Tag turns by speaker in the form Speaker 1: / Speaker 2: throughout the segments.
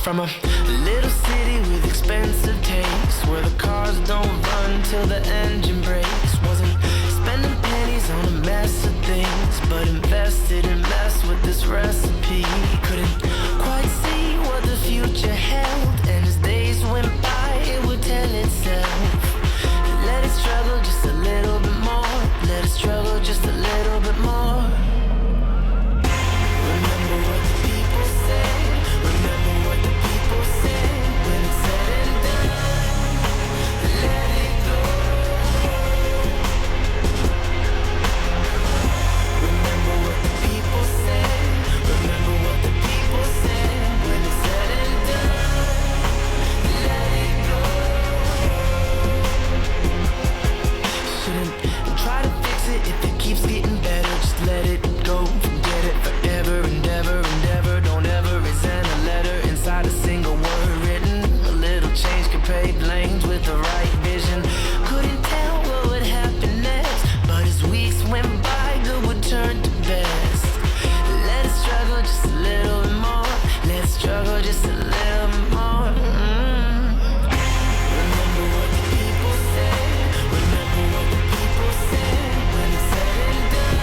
Speaker 1: From a little city with expensive tastes, where the cars don't run till the engine breaks. Wasn't spending pennies on a mess of things, but invested in mess with this recipe. Couldn't quite see what the future held, and as days went by it would tell itself. Let it struggle just a little bit more. Let it struggle just a little bit more. Remember what the people say. Remember what the people say. When it's said and done, let it go. Remember what the people say. Remember what the people say. When it's said and done, let it go. Shouldn't try to fix it if it keeps getting better. Just let it go. Forget it forever and ever and ever. Don't ever resent a letter inside a single word written. A little change could pave lanes with the right vision. Couldn't tell what would happen next, but as weeks went by, good would turn to best. Let it struggle just a little bit more. Let it struggle just a little bit more. Remember what the people say. Remember what the people say. When it's said and done,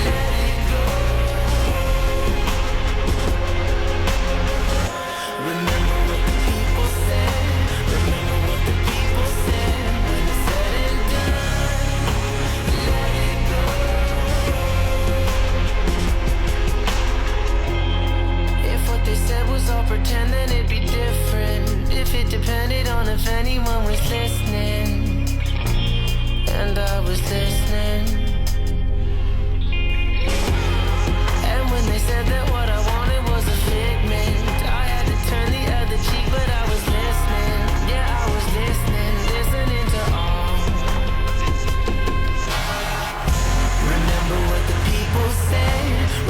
Speaker 1: let it go. Remember what the people say. Remember what the people say. When it's said and done, let it go. If what they said was all pretend, then it'd be different. If it depended on if anyone was listening, and I was listening. And when they said that what I wanted was a figment, I had to turn the other cheek, but I was listening. Yeah, I was listening, listening to all. Remember what the people say.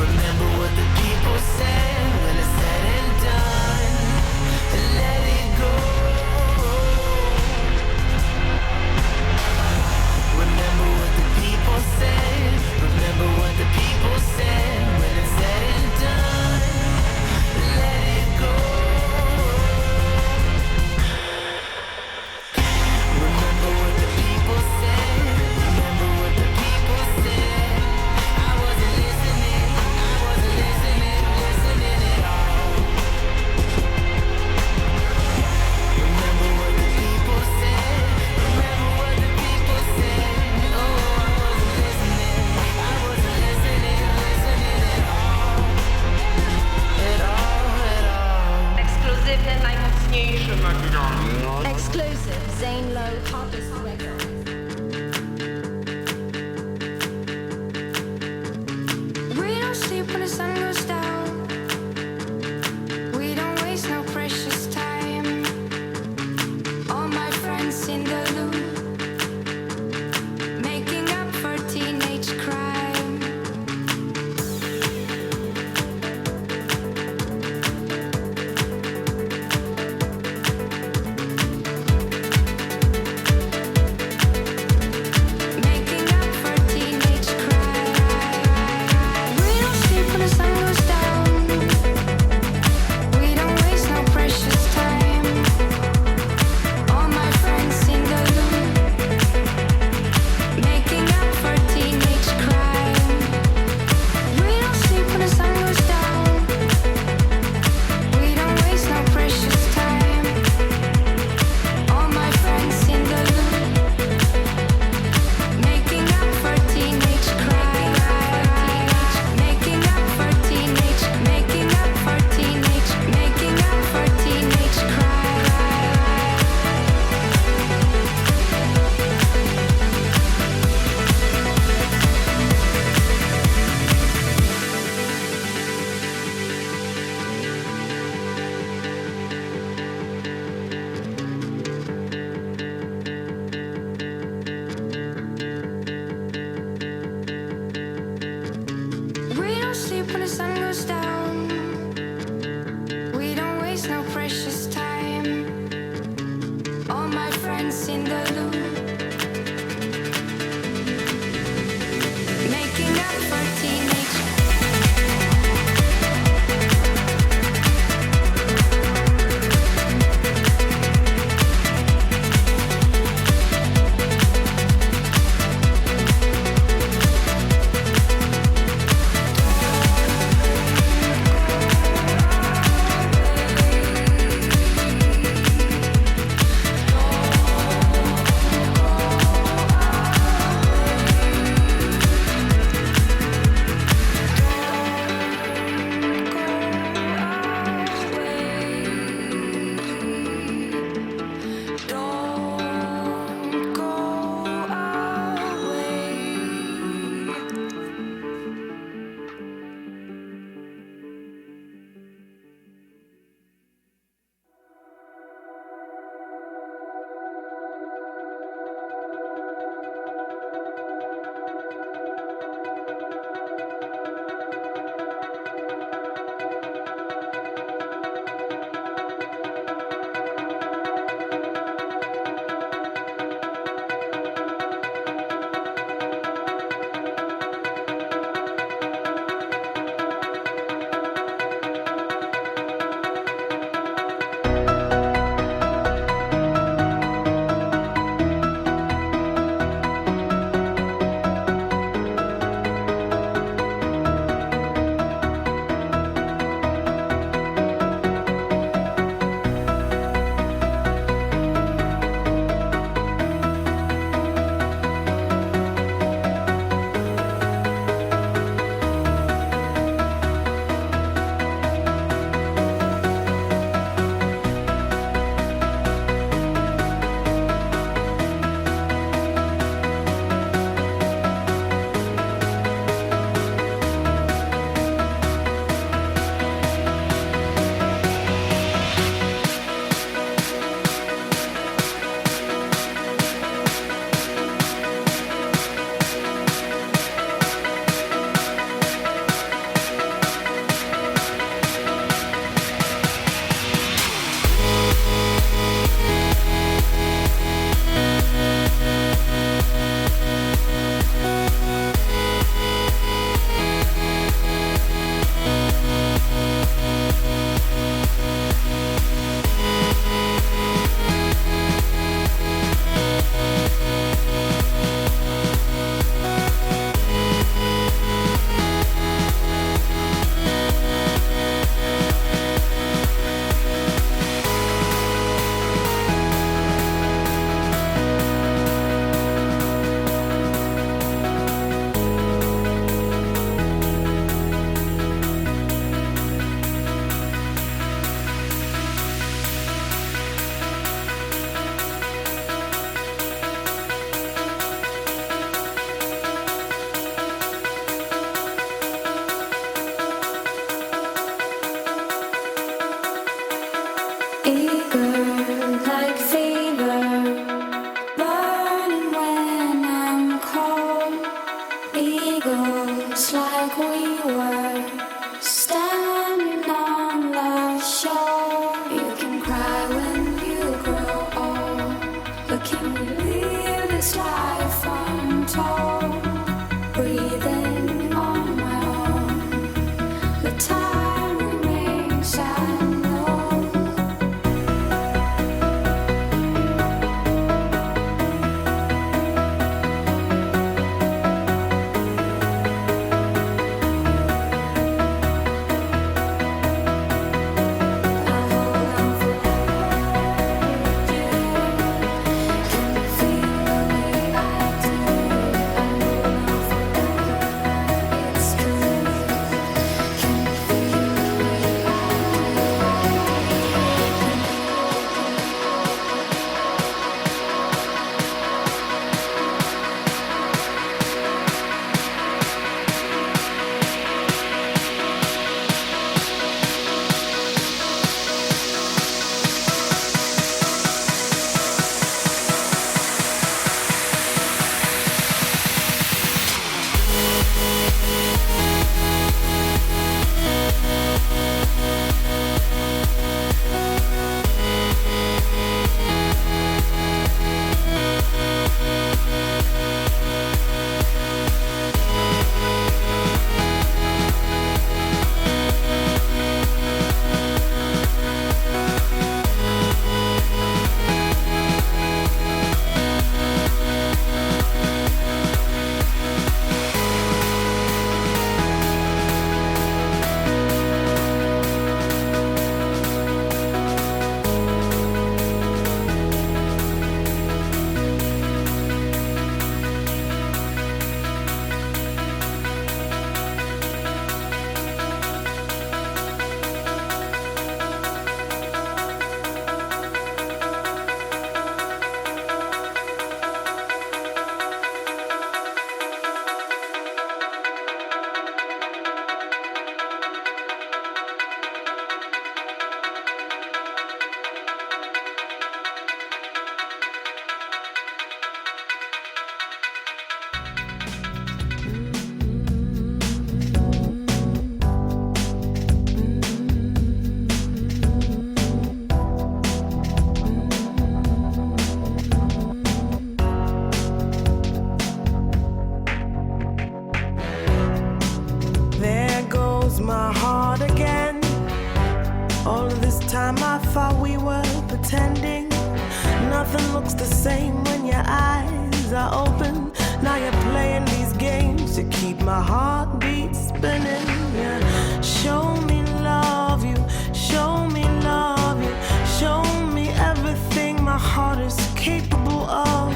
Speaker 1: Remember what the people say. When it's said and done, let it go. Remember what the people say. Remember what the people say. When it's said and done, let it go. Remember what the people say. Remember what the people say. I wasn't listening. I wasn't listening, listening at all. Remember what the people say. Remember what the people say. Oh, I wasn't listening. I wasn't listening, listening at all. At all, at all.
Speaker 2: Ekskluzywne, najmocniejsze.
Speaker 3: Exclusive Zane Lowe Hottest Record.
Speaker 4: We don't sleep when the sun goes down. We don't waste no precious time. All my friends in the loop, making up for teenage crime. Making up for teenage crime. We don't sleep when the sun goes down. We don't waste no precious time. All my friends in the loop, making up for teenage crime. We don't sleep when the sun goes down. We don't waste no precious time. All my friends in the loop, making up for teenage crime. Making up for teenage, making up for teenage, making up for teenage crime. We don't sleep when the sun goes down. We don't waste no precious time. All my friends in the loop, making up for teenage. seagulls like we were standing on the shore. You can cry when you grow old, but can we live this life untold? Breathing on my own, the time remains unknown.
Speaker 5: My heart again. All of this time I thought we were pretending. Nothing looks the same when your eyes are open. Now you're playing these games to keep my heartbeat spinning. Yeah. Show me love you, show me love you, show me everything my heart is capable of.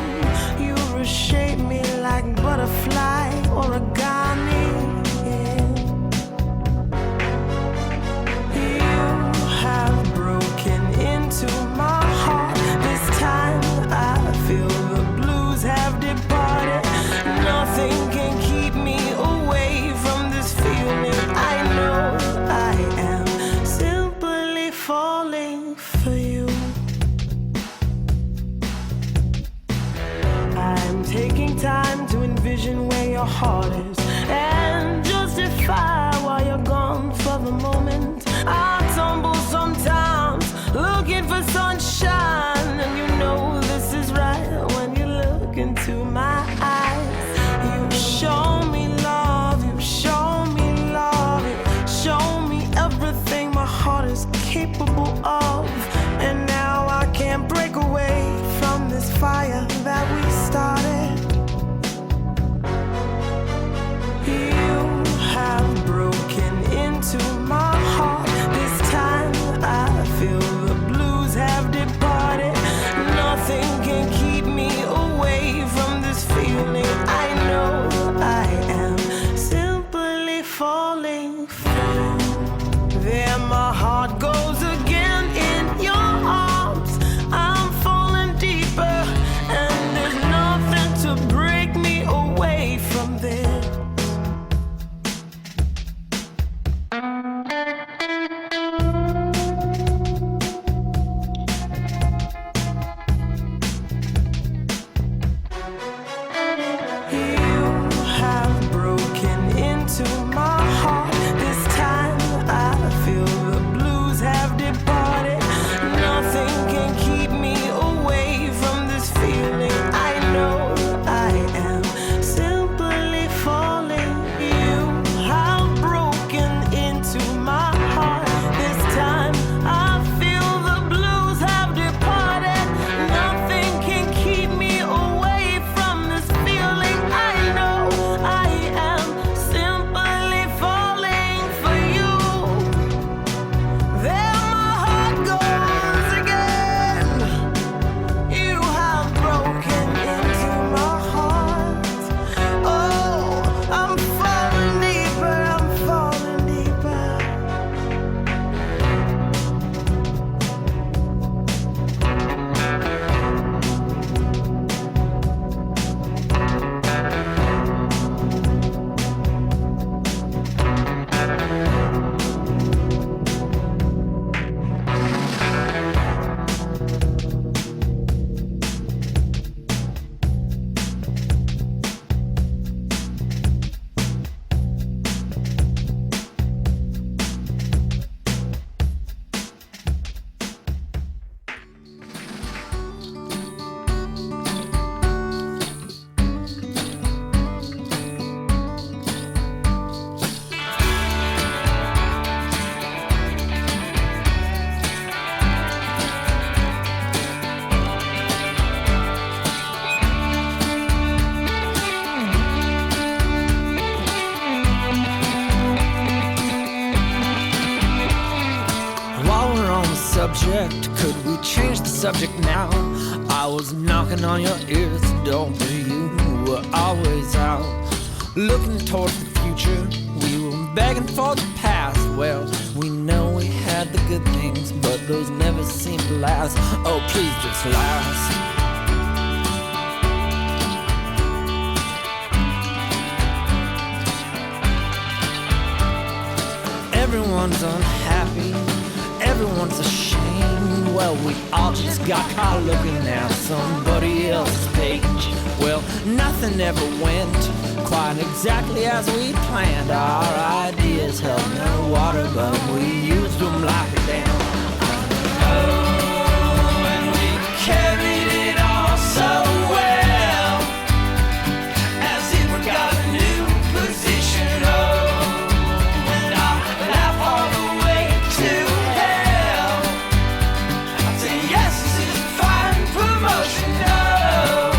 Speaker 5: You reshape me like butterfly origami. To my heart, this time I feel the blues have departed. Nothing can keep me away from this feeling. I know I am simply falling for you. I'm taking time to envision where your heart is and justify why you're gone for the moment. I tumble sometimes looking for sunshine, and you know this is right when you look into my eyes. You show me love, you show me love, you show me everything my heart is capable of. And now I can't break away from this fire that we started.
Speaker 6: subject. Could we change the subject now? I was knocking on your ears, door, but you were always out. Looking towards the future, we were begging for the past. Well, we know we had the good things, but those never seem to last. Oh, please just last. Everyone's unhappy, everyone's ashamed. Well, we all just got caught looking at somebody else's page. Well, nothing ever went quite exactly as we planned. Our ideas held no water, but we used them like a dam. Oh, and we carried it all so well, as if we got a new position. Oh, and I laugh all the way to hell. I say yes, this is fine promotion. Oh,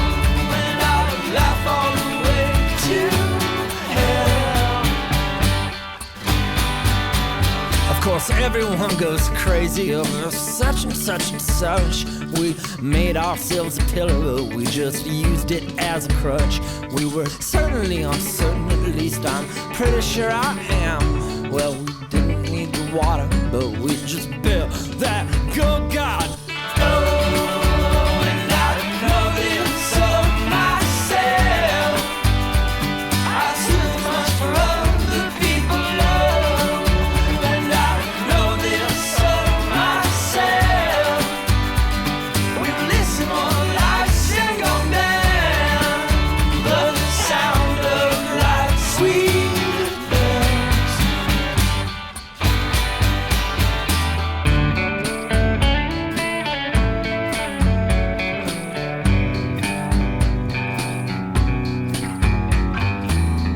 Speaker 6: and I laugh all the way to hell. Of course, everyone goes crazy over such and such and such. We made ourselves a pillow, but we just used it as a crutch. We were certainly uncertain, at least I'm pretty sure I am. Well, we didn't need the water, but we just built that good God. Oh, and I know this of myself. I do much for other people. Oh, and I know this of myself. We listen more like single men, the sound of like sweet bells.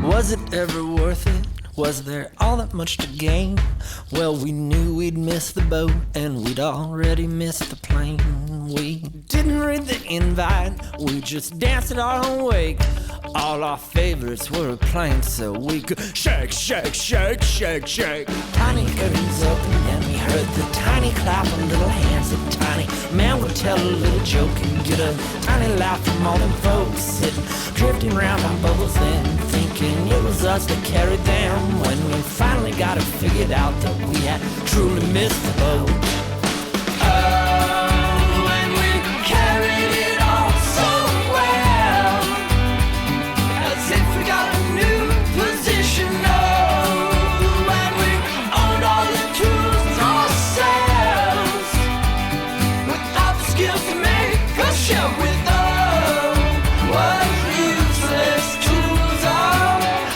Speaker 6: Was it ever worth it? Was there all that much to gain? Well, we knew we'd miss the boat, and we'd already missed the plane. We didn't read the invite, we just danced at our own wake. All our favorites were playing so we could shake, shake, shake, shake, shake. Tiny curtains open and we heard the tiny clap of little hands. The tiny man would tell a little joke and get a tiny laugh from all them folks sitting, drifting round on bubbles then, thinking it was us that carried them. When we finally got it figured out that we had truly missed the boat. Oh, and we carried it all so well, as if we got a new position. Oh, and we owned all the tools ourselves, without the skills to make a show with. Oh, what useless tools ourselves.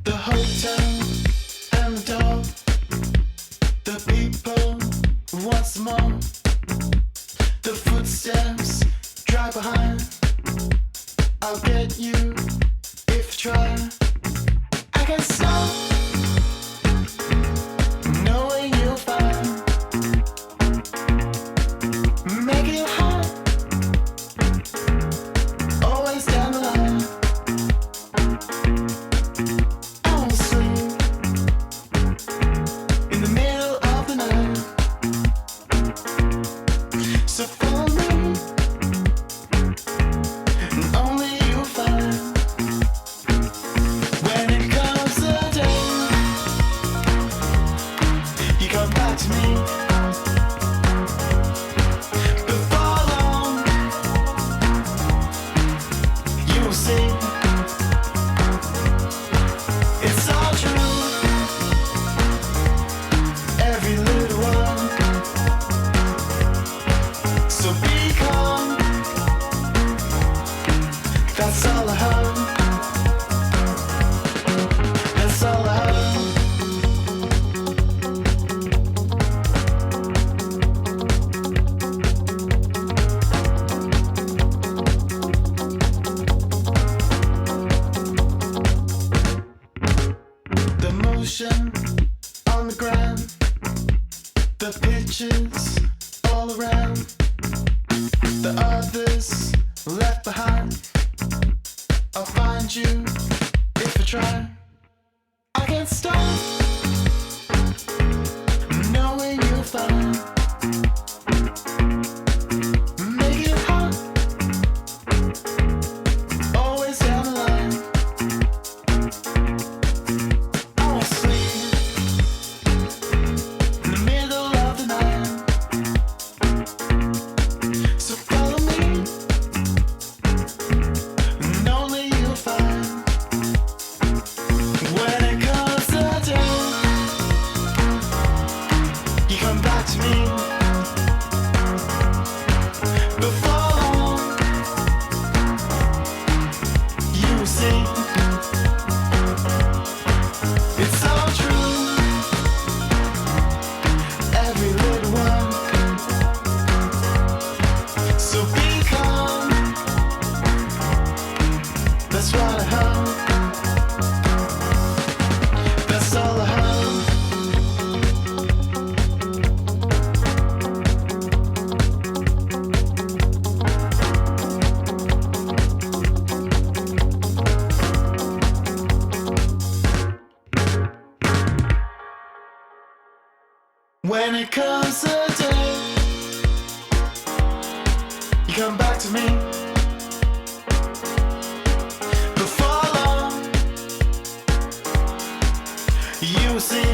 Speaker 7: The hotel and the door, the people once more, the footsteps drive behind. I'll get you if you try. I can stop knowing you'll find, making it hard, always down the line. I won't sleep in the middle of the night. So follow me, and only you'll find. When it comes the day ocean on the ground, the pictures all around, the others left behind. I'll find you if I try. I can't stop knowing you'll find. Make it hot, always down the line. I won't sleep in the middle of the night. So follow me, and only you'll find. When it comes to day, you come back to me. Before long, you will see. It's all true, every little one. So be calm, that's what I hope. That's all I hope. When it comes to day, you come back to me. Before long, you will see.